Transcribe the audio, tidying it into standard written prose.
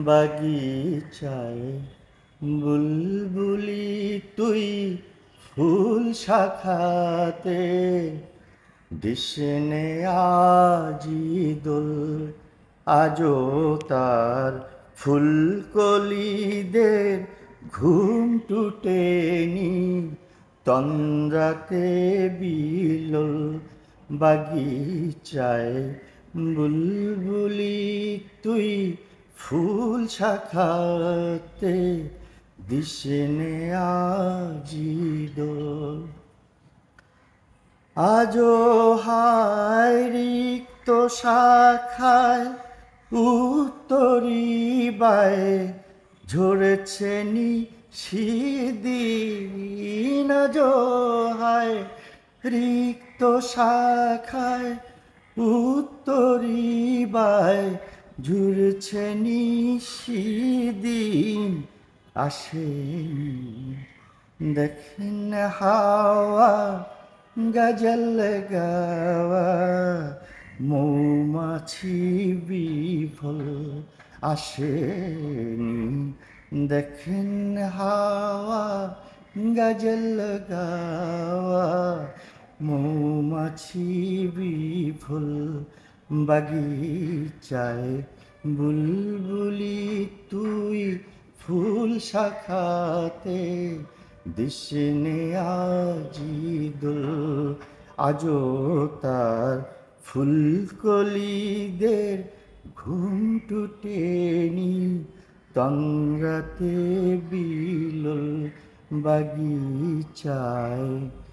বাগিচায় বুলবুলি তুই ফুল শাখাতে দিশনে আজি দোল আজও তার ফুলকলিদের ঘুম টুটেনি তন্দ্রাতে বিলোল বাগিচায় বুলবুলি তুই ফুল শাখাতে দিশনে আজি দোল আজও হায় রিক্ত শাখায় উত্তরি বায়ে ঝরেছে নিশিদিন আজও হায় রিক্ত শাখায় উত্তরি বায়ে ঝরেছে নিশিদিন আসেনি দেখেন হাওয়া গজল গাওয়া মৌমাছি বিফল আসেনি দেখেন হাওয়া গজল গাওয়া মৌমাছি বিফল বাগিচায় বুলবুলি তুই ফুল শাখাতে দিশনে আজি দোল আজও তার ফুলকলিদের ঘুম টুটেনি তন্দ্রাতে বিলোল বাগিচায়